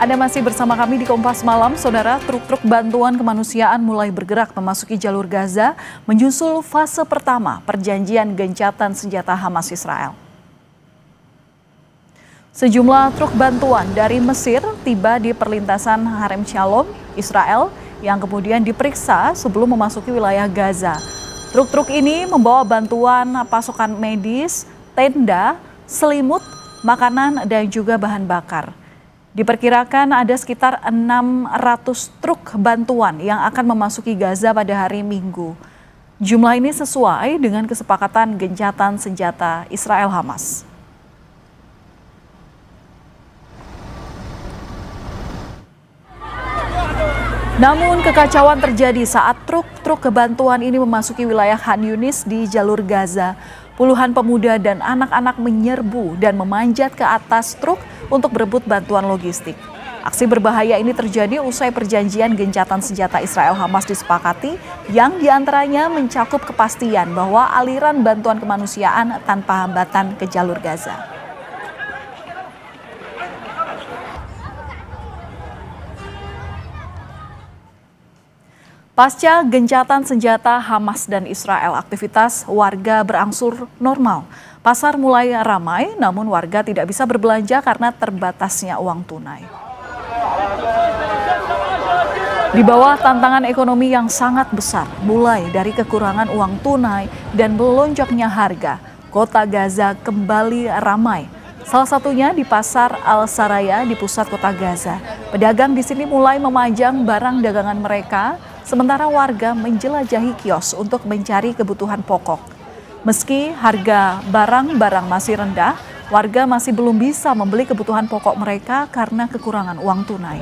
Anda masih bersama kami di Kompas Malam, Saudara. Truk-truk bantuan kemanusiaan mulai bergerak memasuki jalur Gaza, menyusul fase pertama perjanjian gencatan senjata Hamas Israel. Sejumlah truk bantuan dari Mesir tiba di perlintasan Harem Shalom, Israel, yang kemudian diperiksa sebelum memasuki wilayah Gaza. Truk-truk ini membawa bantuan pasokan medis, tenda, selimut, makanan, dan juga bahan bakar. Diperkirakan ada sekitar 600 truk bantuan yang akan memasuki Gaza pada hari Minggu. Jumlah ini sesuai dengan kesepakatan gencatan senjata Israel-Hamas. Namun kekacauan terjadi saat truk-truk bantuan ini memasuki wilayah Khan Yunis di jalur Gaza. Puluhan pemuda dan anak-anak menyerbu dan memanjat ke atas truk untuk berebut bantuan logistik. Aksi berbahaya ini terjadi usai perjanjian gencatan senjata Israel-Hamas disepakati, yang diantaranya mencakup kepastian bahwa aliran bantuan kemanusiaan tanpa hambatan ke jalur Gaza. Pasca gencatan senjata Hamas dan Israel, aktivitas warga berangsur normal. Pasar mulai ramai, namun warga tidak bisa berbelanja karena terbatasnya uang tunai. Di bawah tantangan ekonomi yang sangat besar, mulai dari kekurangan uang tunai dan melonjaknya harga, kota Gaza kembali ramai. Salah satunya di Pasar Al-Saraya di pusat kota Gaza. Pedagang di sini mulai memajang barang dagangan mereka, sementara warga menjelajahi kios untuk mencari kebutuhan pokok. Meski harga barang-barang masih rendah, warga masih belum bisa membeli kebutuhan pokok mereka karena kekurangan uang tunai.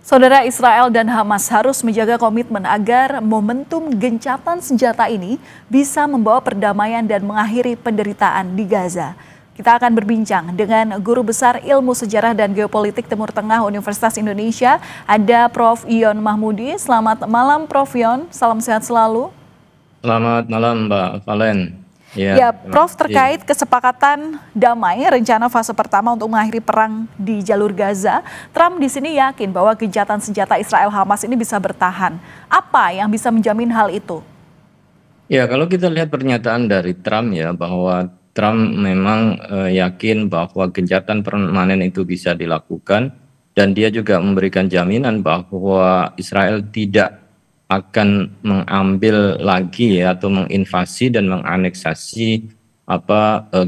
Saudara, Israel dan Hamas harus menjaga komitmen agar momentum gencatan senjata ini bisa membawa perdamaian dan mengakhiri penderitaan di Gaza. Kita akan berbincang dengan Guru Besar Ilmu Sejarah dan Geopolitik Timur Tengah Universitas Indonesia, ada Prof. Yon Mahmudi. Selamat malam Prof. Yon, salam sehat selalu. Selamat malam Mbak Valen. Ya, Prof, terkait kesepakatan damai rencana fase pertama untuk mengakhiri perang di jalur Gaza, Trump di sini yakin bahwa gencatan senjata Israel-Hamas ini bisa bertahan. Apa yang bisa menjamin hal itu? Ya, kalau kita lihat pernyataan dari Trump ya, bahwa Trump memang yakin bahwa gencatan permanen itu bisa dilakukan, dan dia juga memberikan jaminan bahwa Israel tidak akan mengambil lagi ya, atau menginvasi dan menganeksasi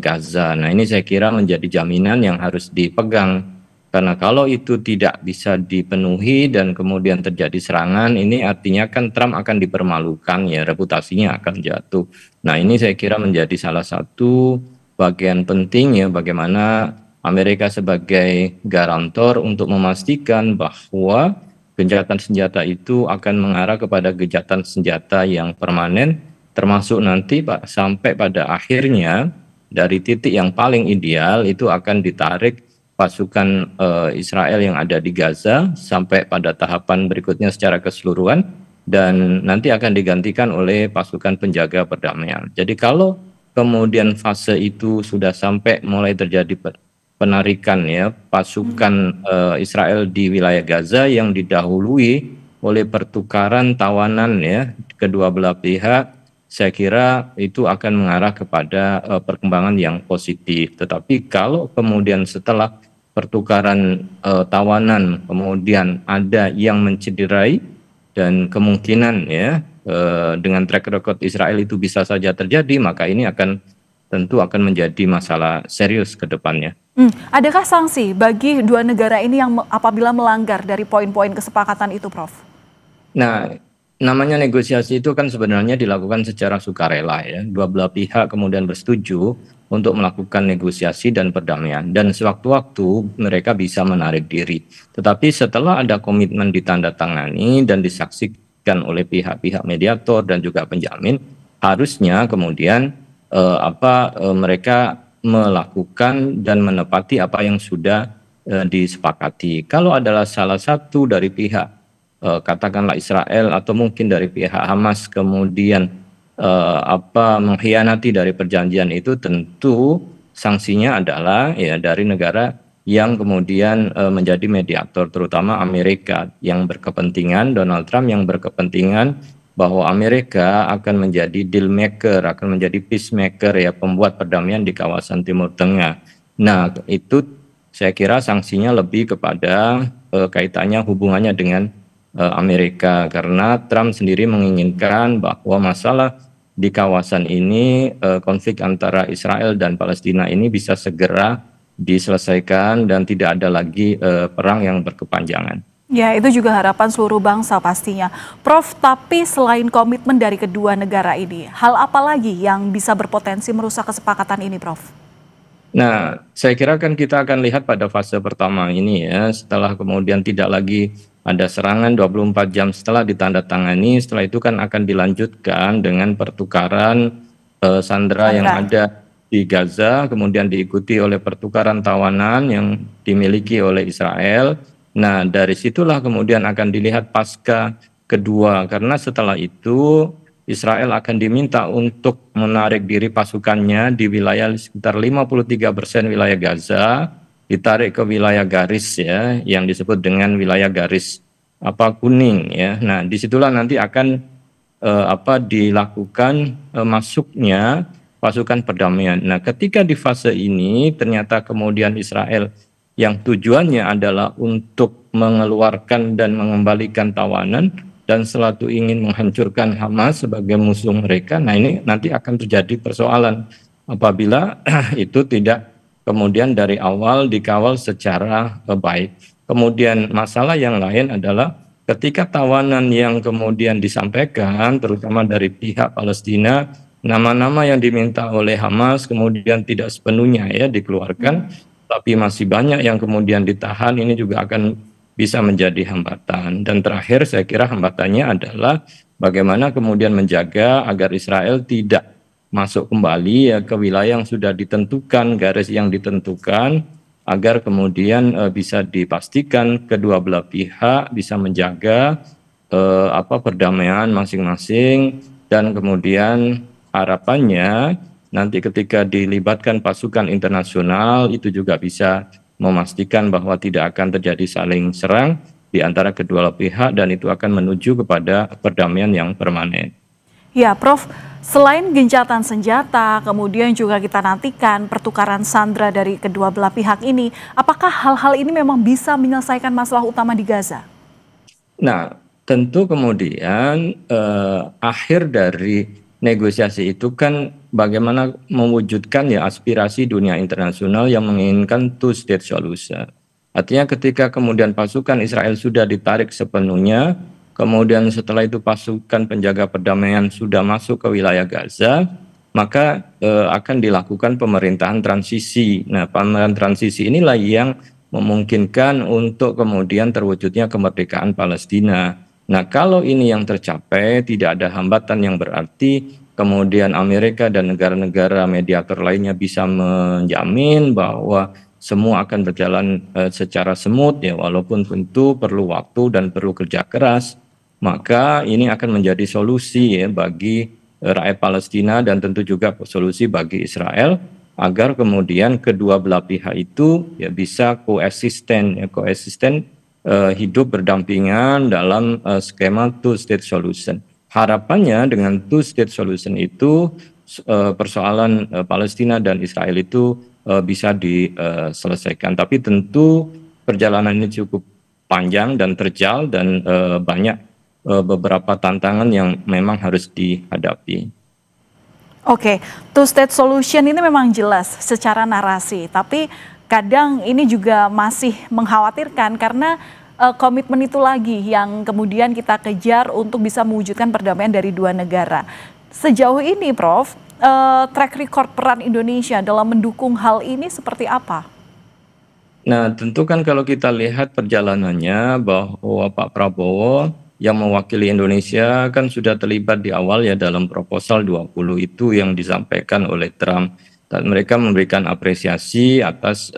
Gaza. Nah, ini saya kira menjadi jaminan yang harus dipegang, karena kalau itu tidak bisa dipenuhi dan kemudian terjadi serangan, ini artinya kan Trump akan dipermalukan ya, reputasinya akan jatuh. Nah, ini saya kira menjadi salah satu bagian penting ya, bagaimana Amerika sebagai garantor untuk memastikan bahwa gencatan senjata itu akan mengarah kepada gencatan senjata yang permanen, termasuk nanti sampai pada akhirnya dari titik yang paling ideal itu akan ditarik pasukan Israel yang ada di Gaza sampai pada tahapan berikutnya secara keseluruhan, dan nanti akan digantikan oleh pasukan penjaga perdamaian. Jadi kalau kemudian fase itu sudah sampai mulai terjadi penarikan ya pasukan Israel di wilayah Gaza yang didahului oleh pertukaran tawanan ya kedua belah pihak, saya kira itu akan mengarah kepada perkembangan yang positif. Tetapi kalau kemudian setelah pertukaran tawanan kemudian ada yang mencederai, dan kemungkinan ya dengan track record Israel itu bisa saja terjadi, maka ini tentu akan menjadi masalah serius ke depannya. Adakah sanksi bagi dua negara ini yang apabila melanggar dari poin-poin kesepakatan itu, Prof? Nah, namanya negosiasi itu kan sebenarnya dilakukan secara sukarela ya. Dua belah pihak kemudian bersetuju untuk melakukan negosiasi dan perdamaian, dan sewaktu-waktu mereka bisa menarik diri. Tetapi setelah ada komitmen ditandatangani dan disaksikan oleh pihak-pihak mediator dan juga penjamin, harusnya kemudian mereka melakukan dan menepati apa yang sudah disepakati. Kalau adalah salah satu dari pihak katakanlah Israel atau mungkin dari pihak Hamas kemudian mengkhianati dari perjanjian itu, tentu sanksinya adalah ya dari negara yang kemudian menjadi mediator, terutama Amerika yang berkepentingan, Donald Trump yang berkepentingan bahwa Amerika akan menjadi deal maker, akan menjadi peacemaker, ya, pembuat perdamaian di kawasan Timur Tengah. Nah, itu saya kira sanksinya lebih kepada kaitannya hubungannya dengan Amerika, karena Trump sendiri menginginkan bahwa masalah di kawasan ini, konflik antara Israel dan Palestina ini bisa segera diselesaikan dan tidak ada lagi perang yang berkepanjangan. Ya, itu juga harapan seluruh bangsa pastinya. Prof, tapi selain komitmen dari kedua negara ini, hal apa lagi yang bisa berpotensi merusak kesepakatan ini, Prof? Nah, saya kira kan kita akan lihat pada fase pertama ini ya, setelah kemudian tidak lagi ada serangan 24 jam setelah ditandatangani, setelah itu kan akan dilanjutkan dengan pertukaran sandera yang ada di Gaza, kemudian diikuti oleh pertukaran tawanan yang dimiliki oleh Israel. Nah, dari situlah kemudian akan dilihat pasca kedua, karena setelah itu Israel akan diminta untuk menarik diri pasukannya di wilayah sekitar 53% wilayah Gaza, ditarik ke wilayah garis ya, yang disebut dengan wilayah garis kuning ya. Nah, disitulah nanti akan dilakukan masuknya pasukan perdamaian. Nah, ketika di fase ini ternyata kemudian Israel yang tujuannya adalah untuk mengeluarkan dan mengembalikan tawanan dan selalu ingin menghancurkan Hamas sebagai musuh mereka. Nah, ini nanti akan terjadi persoalan apabila itu tidak kemudian dari awal dikawal secara baik. Kemudian masalah yang lain adalah ketika tawanan yang kemudian disampaikan terutama dari pihak Palestina, nama-nama yang diminta oleh Hamas kemudian tidak sepenuhnya ya dikeluarkan, tapi masih banyak yang kemudian ditahan, ini juga akan bisa menjadi hambatan. Dan terakhir saya kira hambatannya adalah bagaimana kemudian menjaga agar Israel tidak masuk kembali ya ke wilayah yang sudah ditentukan, garis yang ditentukan, agar kemudian bisa dipastikan kedua belah pihak bisa menjaga perdamaian masing-masing, dan kemudian harapannya nanti ketika dilibatkan pasukan internasional itu juga bisa memastikan bahwa tidak akan terjadi saling serang di antara kedua pihak, dan itu akan menuju kepada perdamaian yang permanen. Ya, Prof, selain gencatan senjata, kemudian juga kita nantikan pertukaran sandera dari kedua belah pihak ini, apakah hal-hal ini memang bisa menyelesaikan masalah utama di Gaza? Nah, tentu kemudian akhir dari negosiasi itu kan bagaimana mewujudkan ya aspirasi dunia internasional yang menginginkan two-state solution. Artinya ketika kemudian pasukan Israel sudah ditarik sepenuhnya, kemudian setelah itu pasukan penjaga perdamaian sudah masuk ke wilayah Gaza, maka akan dilakukan pemerintahan transisi. Nah, pemerintahan transisi inilah yang memungkinkan untuk kemudian terwujudnya kemerdekaan Palestina. Nah, kalau ini yang tercapai, tidak ada hambatan yang berarti, kemudian Amerika dan negara-negara mediator lainnya bisa menjamin bahwa semua akan berjalan secara smooth ya, walaupun tentu perlu waktu dan perlu kerja keras, maka ini akan menjadi solusi ya bagi rakyat Palestina dan tentu juga solusi bagi Israel, agar kemudian kedua belah pihak itu ya bisa koesisten hidup berdampingan dalam skema two-state solution. Harapannya dengan two-state solution itu persoalan Palestina dan Israel itu bisa diselesaikan. Tapi tentu perjalanan ini cukup panjang dan terjal, dan banyak beberapa tantangan yang memang harus dihadapi. Oke, two-state solution ini memang jelas secara narasi, tapi kadang ini juga masih mengkhawatirkan karena komitmen itu lagi yang kemudian kita kejar untuk bisa mewujudkan perdamaian dari dua negara. Sejauh ini, Prof, track record peran Indonesia dalam mendukung hal ini seperti apa? Nah, tentu kan kalau kita lihat perjalanannya bahwa Pak Prabowo yang mewakili Indonesia kan sudah terlibat di awal ya dalam proposal 20 itu yang disampaikan oleh Trump. Dan mereka memberikan apresiasi atas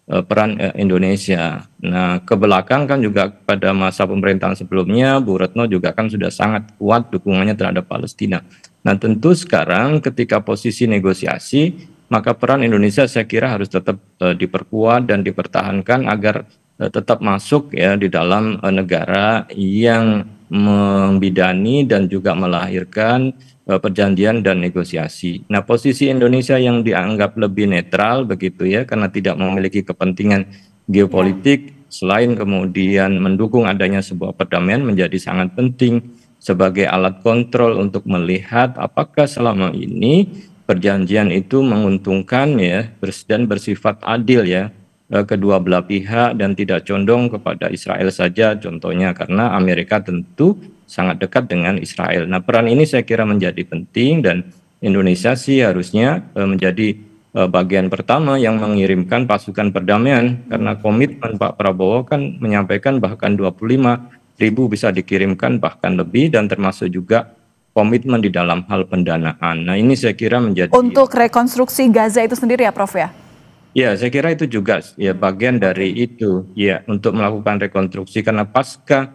peran Indonesia. Nah, ke belakang kan juga pada masa pemerintahan sebelumnya, Bu Retno juga kan sudah sangat kuat dukungannya terhadap Palestina. Nah, tentu sekarang ketika posisi negosiasi, maka peran Indonesia saya kira harus tetap diperkuat dan dipertahankan agar tetap masuk ya di dalam negara yang membidani dan juga melahirkan perjanjian dan negosiasi. Nah, posisi Indonesia yang dianggap lebih netral begitu ya, karena tidak memiliki kepentingan Ya. geopolitik, selain kemudian mendukung adanya sebuah perdamaian menjadi sangat penting sebagai alat kontrol untuk melihat apakah selama ini perjanjian itu menguntungkan ya dan bersifat adil ya kedua belah pihak dan tidak condong kepada Israel saja contohnya, karena Amerika tentu sangat dekat dengan Israel. Nah, peran ini saya kira menjadi penting dan Indonesia sih harusnya menjadi bagian pertama yang mengirimkan pasukan perdamaian, karena komitmen Pak Prabowo kan menyampaikan bahkan 25.000 bisa dikirimkan bahkan lebih, dan termasuk juga komitmen di dalam hal pendanaan. Nah, ini saya kira menjadi Untuk rekonstruksi Gaza itu sendiri ya Prof ya? ya, saya kira itu juga ya bagian dari itu ya untuk melakukan rekonstruksi, karena pasca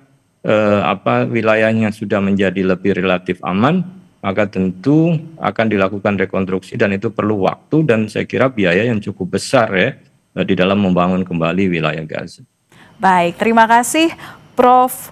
wilayahnya sudah menjadi lebih relatif aman, maka tentu akan dilakukan rekonstruksi dan itu perlu waktu dan saya kira biaya yang cukup besar ya di dalam membangun kembali wilayah Gaza. Baik, terima kasih Prof.